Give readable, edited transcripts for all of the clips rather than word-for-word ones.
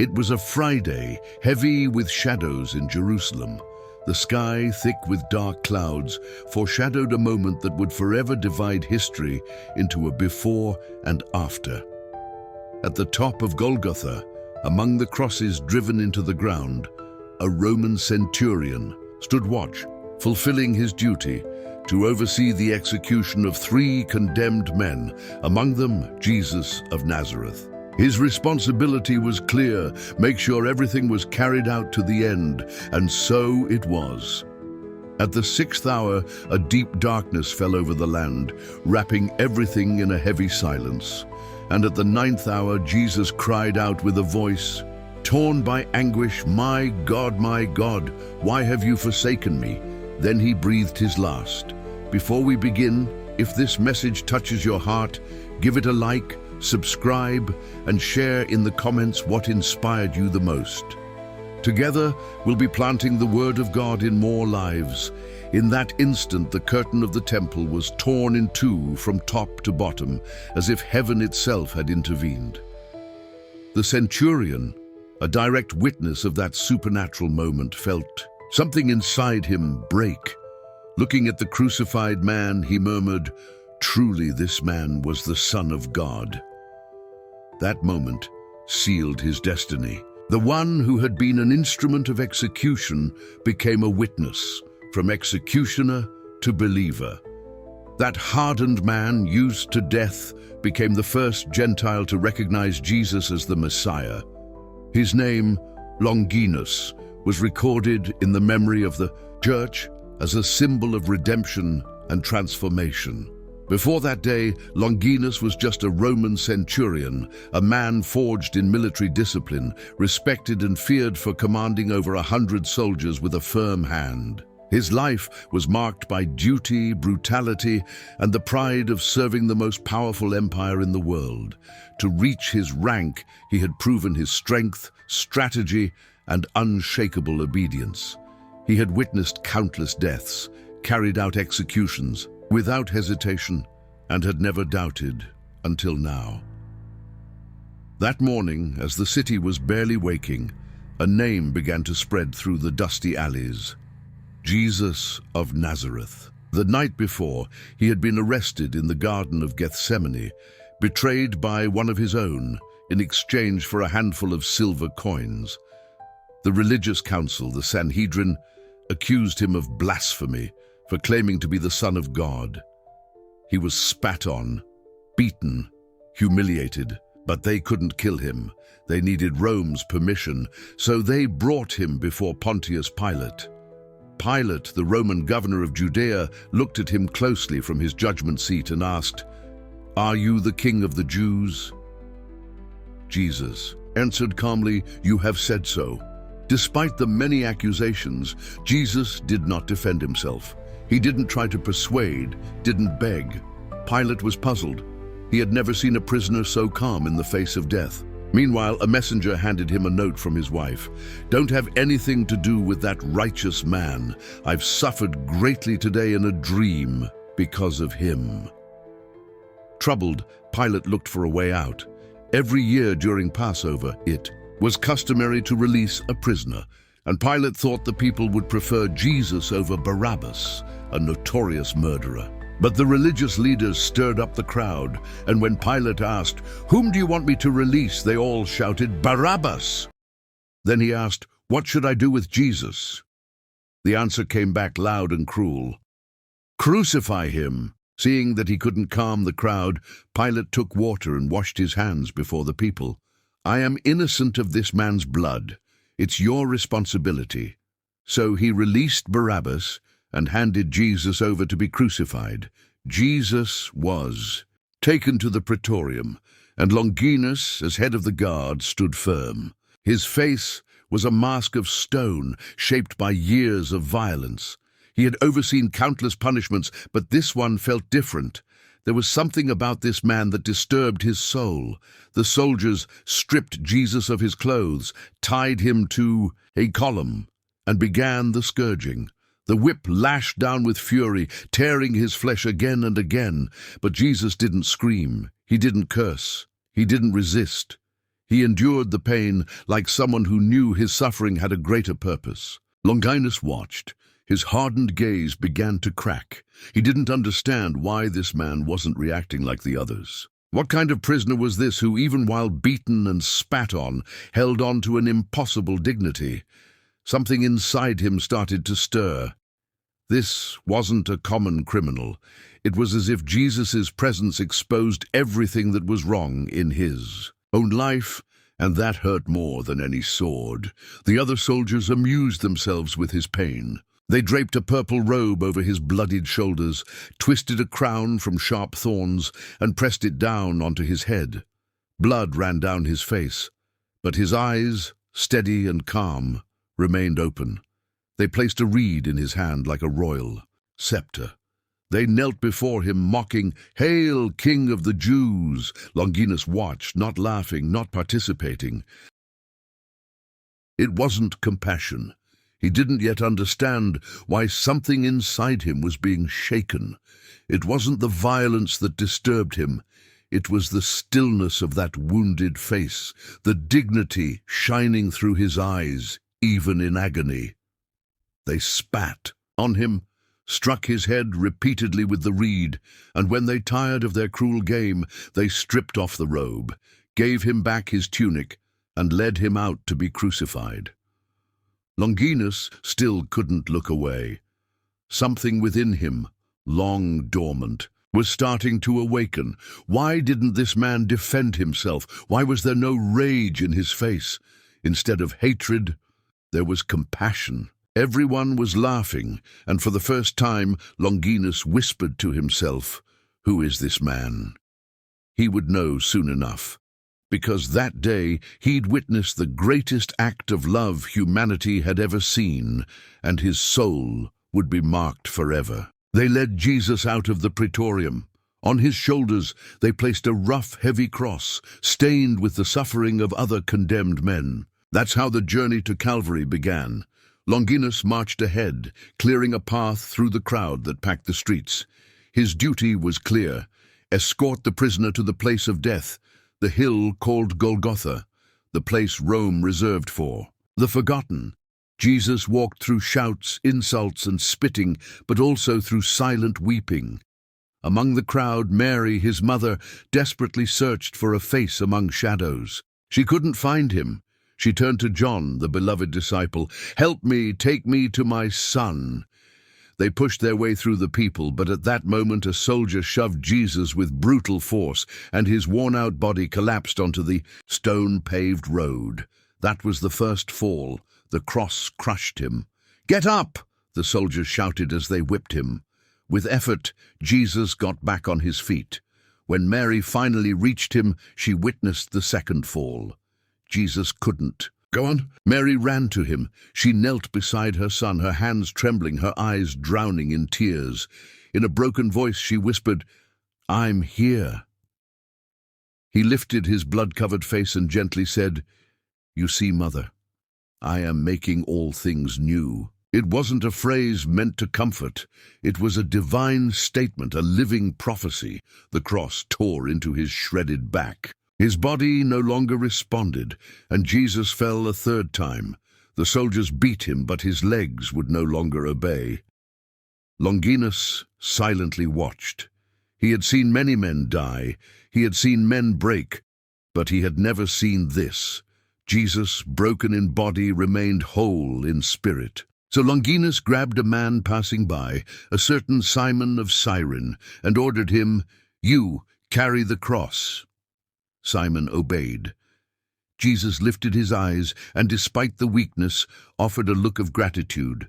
It was a Friday, heavy with shadows in Jerusalem. The sky, thick with dark clouds, foreshadowed a moment that would forever divide history into a before and after. At the top of Golgotha, among the crosses driven into the ground, a Roman centurion stood watch, fulfilling his duty to oversee the execution of 3 condemned men, among them Jesus of Nazareth. His responsibility was clear: make sure everything was carried out to the end, and so it was. At the 6th hour, a deep darkness fell over the land, wrapping everything in a heavy silence. And at the 9th hour, Jesus cried out with a voice torn by anguish, my God, why have you forsaken me?" Then he breathed his last. Before we begin, if this message touches your heart, give it a like, subscribe, and share in the comments what inspired you the most. Together, we'll be planting the Word of God in more lives. In that instant, the curtain of the temple was torn in two from top to bottom, as if heaven itself had intervened. The centurion, a direct witness of that supernatural moment, felt something inside him break. Looking at the crucified man, he murmured, "Truly this man was the Son of God." That moment sealed his destiny. The one who had been an instrument of execution became a witness, from executioner to believer. That hardened man, used to death, became the first Gentile to recognize Jesus as the Messiah. His name, Longinus, was recorded in the memory of the church as a symbol of redemption and transformation. Before that day, Longinus was just a Roman centurion, a man forged in military discipline, respected and feared for commanding over 100 soldiers with a firm hand. His life was marked by duty, brutality, and the pride of serving the most powerful empire in the world. To reach his rank, he had proven his strength, strategy, and unshakable obedience. He had witnessed countless deaths, carried out executions without hesitation, and had never doubted until now. That morning, as the city was barely waking, a name began to spread through the dusty alleys: Jesus of Nazareth. The night before, he had been arrested in the Garden of Gethsemane, betrayed by one of his own in exchange for a handful of silver coins. The religious council, the Sanhedrin, accused him of blasphemy for claiming to be the Son of God. He was spat on, beaten, humiliated, but they couldn't kill him. They needed Rome's permission, so they brought him before Pontius Pilate. Pilate, the Roman governor of Judea, looked at him closely from his judgment seat and asked, "Are you the king of the Jews?" Jesus answered calmly, "You have said so." Despite the many accusations, Jesus did not defend himself. He didn't try to persuade, didn't beg. Pilate was puzzled. He had never seen a prisoner so calm in the face of death. Meanwhile, a messenger handed him a note from his wife. "Don't have anything to do with that righteous man. I've suffered greatly today in a dream because of him." Troubled, Pilate looked for a way out. Every year during Passover, it was customary to release a prisoner, and Pilate thought the people would prefer Jesus over Barabbas, a notorious murderer. But the religious leaders stirred up the crowd, and when Pilate asked, "Whom do you want me to release?" they all shouted, "Barabbas!" Then he asked, "What should I do with Jesus?" The answer came back loud and cruel, "Crucify him." Seeing that he couldn't calm the crowd, Pilate took water and washed his hands before the people. "I am innocent of this man's blood. It's your responsibility." So he released Barabbas and handed Jesus over to be crucified. Jesus was taken to the praetorium, and Longinus, as head of the guard, stood firm. His face was a mask of stone, shaped by years of violence. He had overseen countless punishments, but this one felt different. There was something about this man that disturbed his soul. The soldiers stripped Jesus of his clothes, tied him to a column, and began the scourging. The whip lashed down with fury, tearing his flesh again and again. But Jesus didn't scream. He didn't curse. He didn't resist. He endured the pain like someone who knew his suffering had a greater purpose. Longinus watched. His hardened gaze began to crack. He didn't understand why this man wasn't reacting like the others. What kind of prisoner was this who, even while beaten and spat on, held on to an impossible dignity? Something inside him started to stir. This wasn't a common criminal. It was as if Jesus' presence exposed everything that was wrong in his own life, and that hurt more than any sword. The other soldiers amused themselves with his pain. They draped a purple robe over his bloodied shoulders, twisted a crown from sharp thorns, and pressed it down onto his head. Blood ran down his face, but his eyes, steady and calm, remained open. They placed a reed in his hand like a royal scepter. They knelt before him, mocking, "Hail, King of the Jews!" Longinus watched, not laughing, not participating. It wasn't compassion. He didn't yet understand why something inside him was being shaken. It wasn't the violence that disturbed him. It was the stillness of that wounded face, the dignity shining through his eyes, even in agony. They spat on him, struck his head repeatedly with the reed, and when they tired of their cruel game, they stripped off the robe, gave him back his tunic, and led him out to be crucified. Longinus still couldn't look away. Something within him, long dormant, was starting to awaken. Why didn't this man defend himself? Why was there no rage in his face? Instead of hatred, there was compassion. Everyone was laughing, and for the first time Longinus whispered to himself, "Who is this man?" He would know soon enough, because that day he'd witnessed the greatest act of love humanity had ever seen, and his soul would be marked forever. They led Jesus out of the praetorium. On his shoulders they placed a rough, heavy cross, stained with the suffering of other condemned men. That's how the journey to Calvary began. Longinus marched ahead, clearing a path through the crowd that packed the streets. His duty was clear: escort the prisoner to the place of death, the hill called Golgotha, the place Rome reserved for the forgotten. Jesus walked through shouts, insults, and spitting, but also through silent weeping. Among the crowd, Mary, his mother, desperately searched for a face among shadows. She couldn't find him. She turned to John, the beloved disciple. "Help me, take me to my son." They pushed their way through the people, but at that moment a soldier shoved Jesus with brutal force, and his worn-out body collapsed onto the stone-paved road. That was the first fall. The cross crushed him. "Get up!" the soldiers shouted as they whipped him. With effort, Jesus got back on his feet. When Mary finally reached him, she witnessed the second fall. Jesus couldn't. "Go on." Mary ran to him. She knelt beside her son, her hands trembling, her eyes drowning in tears. In a broken voice she whispered, "I'm here." He lifted his blood-covered face and gently said, "You see, Mother, I am making all things new." It wasn't a phrase meant to comfort. It was a divine statement, a living prophecy. The cross tore into his shredded back. His body no longer responded, and Jesus fell a third time. The soldiers beat him, but his legs would no longer obey. Longinus silently watched. He had seen many men die. He had seen men break, but he had never seen this. Jesus, broken in body, remained whole in spirit. So Longinus grabbed a man passing by, a certain Simon of Cyrene, and ordered him, "You carry the cross." Simon obeyed. Jesus lifted his eyes and, despite the weakness, offered a look of gratitude.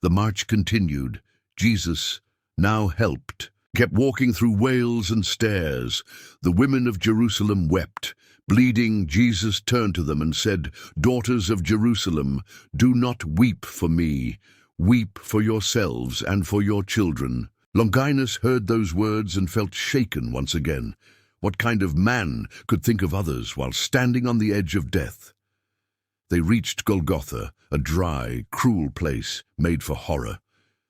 The march continued. Jesus, now helped, kept walking through wails and stairs. The women of Jerusalem wept. Bleeding, Jesus turned to them and said, "Daughters of Jerusalem, do not weep for me. Weep for yourselves and for your children." Longinus heard those words and felt shaken once again. What kind of man could think of others while standing on the edge of death? They reached Golgotha, a dry, cruel place made for horror.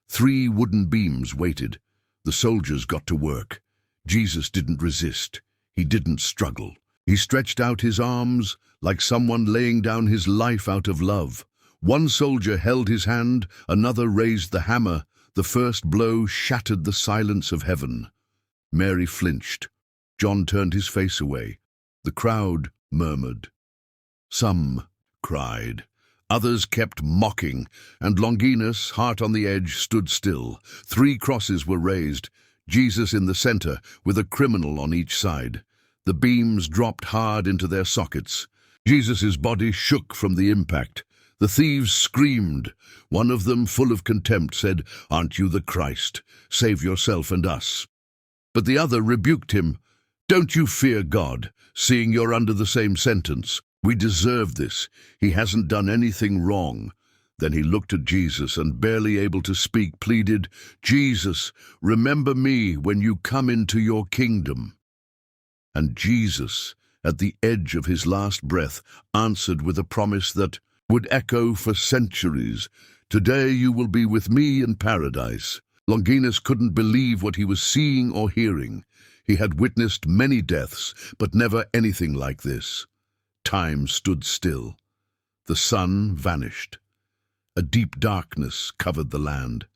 3 wooden beams waited. The soldiers got to work. Jesus didn't resist. He didn't struggle. He stretched out his arms like someone laying down his life out of love. One soldier held his hand, another raised the hammer. The first blow shattered the silence of heaven. Mary flinched. John turned his face away. The crowd murmured. Some cried. Others kept mocking, and Longinus, heart on the edge, stood still. 3 crosses were raised, Jesus in the center, with a criminal on each side. The beams dropped hard into their sockets. Jesus' body shook from the impact. The thieves screamed. One of them, full of contempt, said, "Aren't you the Christ? Save yourself and us." But the other rebuked him. "Don't you fear God, seeing you're under the same sentence? We deserve this. He hasn't done anything wrong." Then he looked at Jesus and, barely able to speak, pleaded, "Jesus, remember me when you come into your kingdom." And Jesus, at the edge of his last breath, answered with a promise that would echo for centuries. "Today you will be with me in paradise." Longinus couldn't believe what he was seeing or hearing. He had witnessed many deaths, but never anything like this. Time stood still. The sun vanished. A deep darkness covered the land.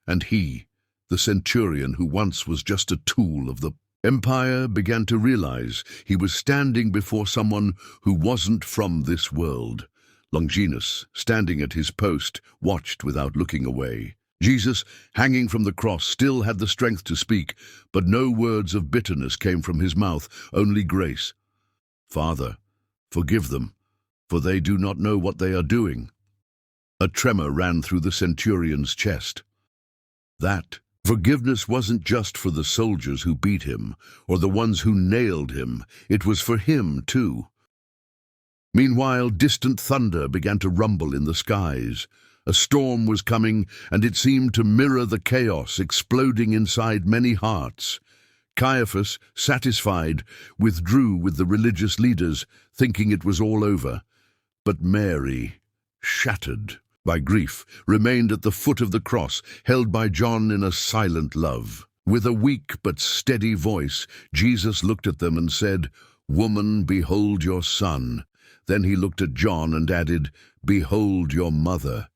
And he, the centurion who once was just a tool of the empire, began to realize he was standing before someone who wasn't from this world. Longinus, standing at his post, watched without looking away. Jesus, hanging from the cross, still had the strength to speak, but no words of bitterness came from his mouth, only grace. "Father, forgive them, for they do not know what they are doing." A tremor ran through the centurion's chest. That forgiveness wasn't just for the soldiers who beat him, or the ones who nailed him. It was for him, too. Meanwhile, distant thunder began to rumble in the skies. A storm was coming, and it seemed to mirror the chaos exploding inside many hearts. Caiaphas, satisfied, withdrew with the religious leaders, thinking it was all over. But Mary, shattered by grief, remained at the foot of the cross, held by John in a silent love. With a weak but steady voice, Jesus looked at them and said, "Woman, behold your son." Then he looked at John and added, "Behold your mother."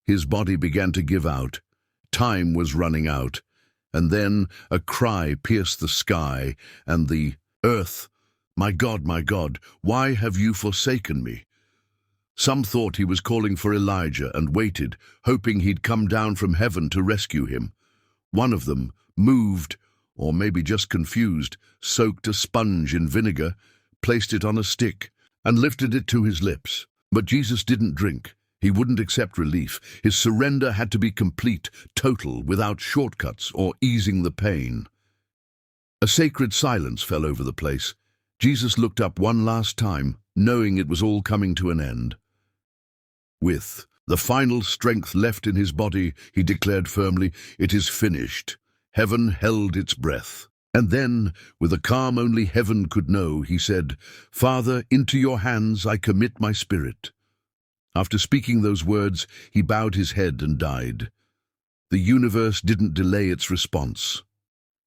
His body began to give out. Time was running out. And then a cry pierced the sky, and the earth, my God, why have you forsaken me?" Some thought he was calling for Elijah and waited, hoping he'd come down from heaven to rescue him. One of them, moved, or maybe just confused, soaked a sponge in vinegar, placed it on a stick, and lifted it to his lips. But Jesus didn't drink. He wouldn't accept relief. His surrender had to be complete, total, without shortcuts or easing the pain. A sacred silence fell over the place. Jesus looked up one last time, knowing it was all coming to an end. With the final strength left in his body, he declared firmly, "It is finished." Heaven held its breath. And then, with a calm only heaven could know, he said, "Father, into your hands I commit my spirit." After speaking those words, he bowed his head and died. The universe didn't delay its response.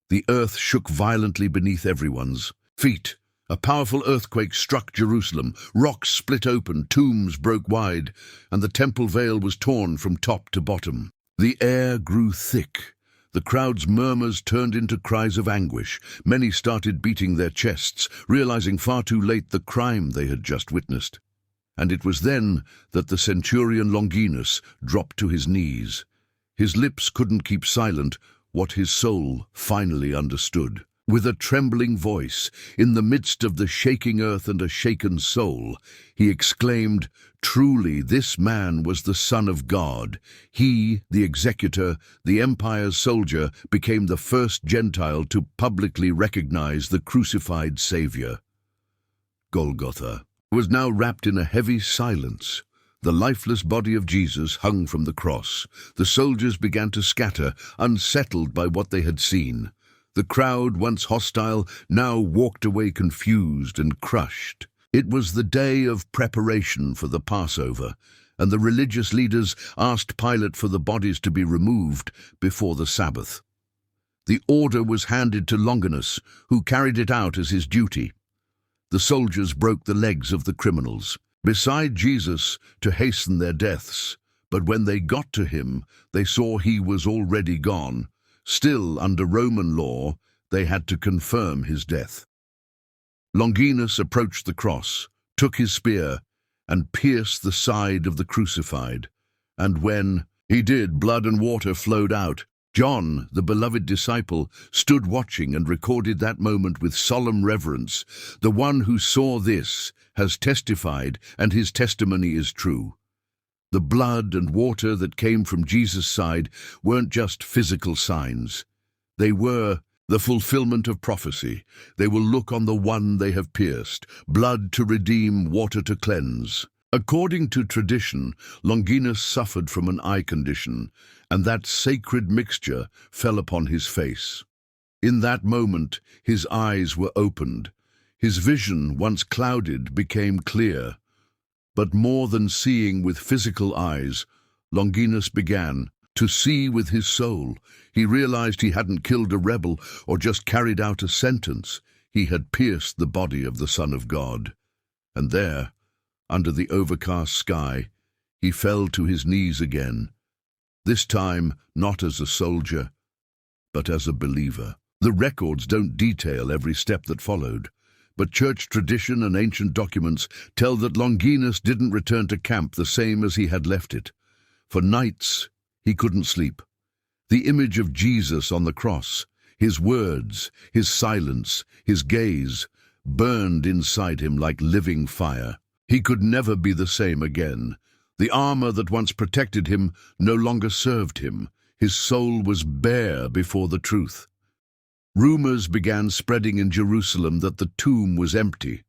The earth shook violently beneath everyone's feet. A powerful earthquake struck Jerusalem. Rocks split open, tombs broke wide, and the temple veil was torn from top to bottom. The air grew thick. The crowd's murmurs turned into cries of anguish. Many started beating their chests, realizing far too late the crime they had just witnessed. And it was then that the centurion Longinus dropped to his knees. His lips couldn't keep silent what his soul finally understood. With a trembling voice, in the midst of the shaking earth and a shaken soul, he exclaimed, "Truly this man was the Son of God." He, the executor, the empire's soldier, became the first Gentile to publicly recognize the crucified Savior. Golgotha was now wrapped in a heavy silence. The lifeless body of Jesus hung from the cross. The soldiers began to scatter, unsettled by what they had seen. The crowd, once hostile, now walked away confused and crushed. It was the day of preparation for the Passover, and the religious leaders asked Pilate for the bodies to be removed before the Sabbath. The order was handed to Longinus, who carried it out as his duty. The soldiers broke the legs of the criminals, beside Jesus, to hasten their deaths. But when they got to him, they saw he was already gone. Still, under Roman law, they had to confirm his death. Longinus approached the cross, took his spear, and pierced the side of the crucified. And when he did, blood and water flowed out. John, the beloved disciple, stood watching and recorded that moment with solemn reverence. The one who saw this has testified, and his testimony is true. The blood and water that came from Jesus' side weren't just physical signs. They were the fulfillment of prophecy. They will look on the one they have pierced, blood to redeem, water to cleanse. According to tradition, Longinus suffered from an eye condition, and that sacred mixture fell upon his face. In that moment, his eyes were opened. His vision, once clouded, became clear. But more than seeing with physical eyes, Longinus began to see with his soul. He realized he hadn't killed a rebel or just carried out a sentence. He had pierced the body of the Son of God. And there, under the overcast sky, he fell to his knees again, this time not as a soldier, but as a believer. The records don't detail every step that followed, but church tradition and ancient documents tell that Longinus didn't return to camp the same as he had left it. For nights, he couldn't sleep. The image of Jesus on the cross, his words, his silence, his gaze, burned inside him like living fire. He could never be the same again. The armor that once protected him no longer served him. His soul was bare before the truth. Rumors began spreading in Jerusalem that the tomb was empty.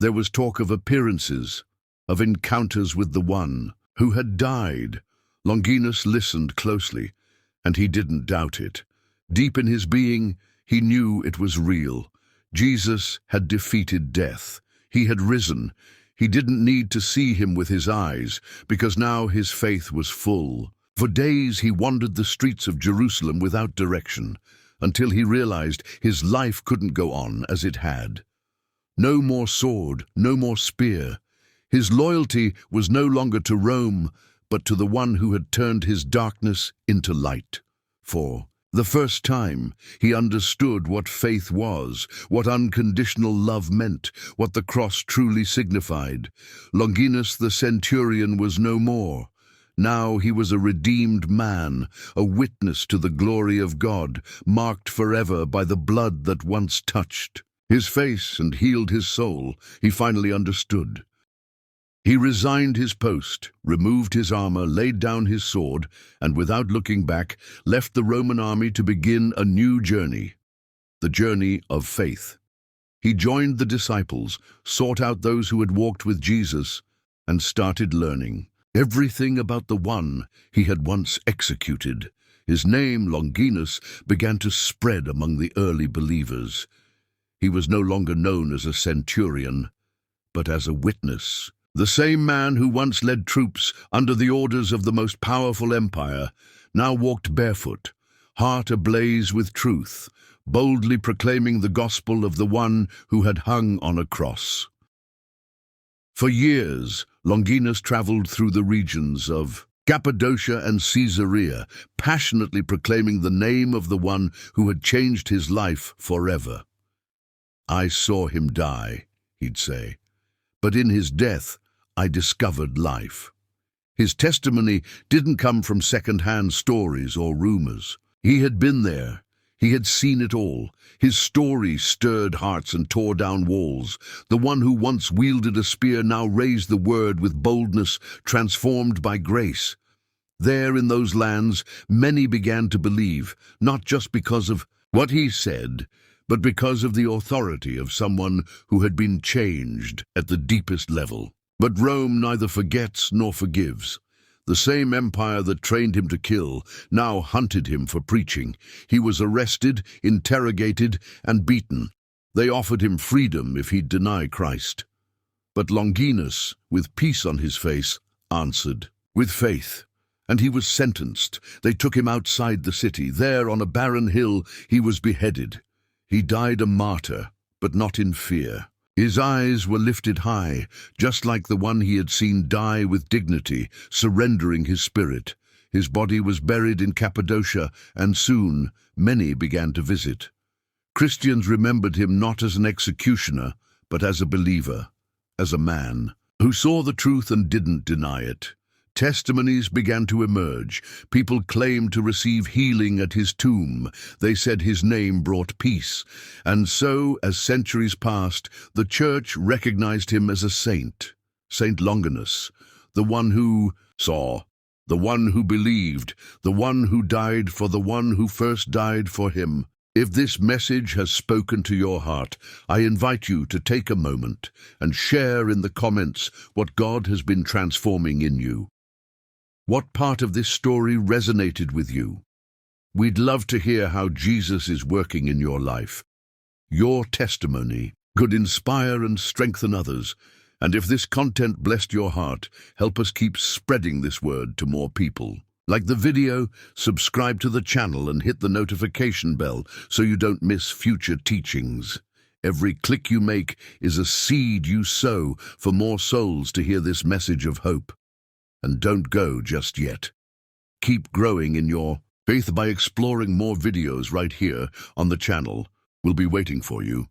There was talk of appearances, of encounters with the one who had died. Longinus listened closely, and he didn't doubt it. Deep in his being, he knew it was real. Jesus had defeated death. He had risen. He didn't need to see him with his eyes, because now his faith was full. For days he wandered the streets of Jerusalem without direction, until he realized his life couldn't go on as it had. No more sword, no more spear. His loyalty was no longer to Rome, but to the one who had turned his darkness into light. For the first time, he understood what faith was, what unconditional love meant, what the cross truly signified. Longinus the centurion was no more. Now he was a redeemed man, a witness to the glory of God, marked forever by the blood that once touched his face and healed his soul. He finally understood. He resigned his post, removed his armor, laid down his sword, and without looking back, left the Roman army to begin a new journey, the journey of faith. He joined the disciples, sought out those who had walked with Jesus, and started learning everything about the one he had once executed. His name, Longinus, began to spread among the early believers. He was no longer known as a centurion, but as a witness. The same man who once led troops under the orders of the most powerful empire now walked barefoot, heart ablaze with truth, boldly proclaiming the gospel of the one who had hung on a cross. For years, Longinus traveled through the regions of Cappadocia and Caesarea, passionately proclaiming the name of the one who had changed his life forever. "I saw him die," he'd say, "but in his death, I discovered life." His testimony didn't come from second-hand stories or rumors. He had been there. He had seen it all. His story stirred hearts and tore down walls. The one who once wielded a spear now raised the word with boldness, transformed by grace. There in those lands, many began to believe, not just because of what he said, but because of the authority of someone who had been changed at the deepest level. But Rome neither forgets nor forgives. The same empire that trained him to kill now hunted him for preaching. He was arrested, interrogated, and beaten. They offered him freedom if he'd deny Christ. But Longinus, with peace on his face, answered with faith, and he was sentenced. They took him outside the city. There, on a barren hill, he was beheaded. He died a martyr, but not in fear. His eyes were lifted high, just like the one he had seen die with dignity, surrendering his spirit. His body was buried in Cappadocia, and soon many began to visit. Christians remembered him not as an executioner, but as a believer, as a man who saw the truth and didn't deny it. Testimonies began to emerge. People claimed to receive healing at his tomb. They said his name brought peace. And so, as centuries passed, the church recognized him as a saint. Saint Longinus, the one who saw, the one who believed, the one who died for the one who first died for him. If this message has spoken to your heart, I invite you to take a moment and share in the comments what God has been transforming in you. What part of this story resonated with you? We'd love to hear how Jesus is working in your life. Your testimony could inspire and strengthen others. And if this content blessed your heart, help us keep spreading this word to more people. Like the video, subscribe to the channel and hit the notification bell so you don't miss future teachings. Every click you make is a seed you sow for more souls to hear this message of hope. And don't go just yet. Keep growing in your faith by exploring more videos right here on the channel. We'll be waiting for you.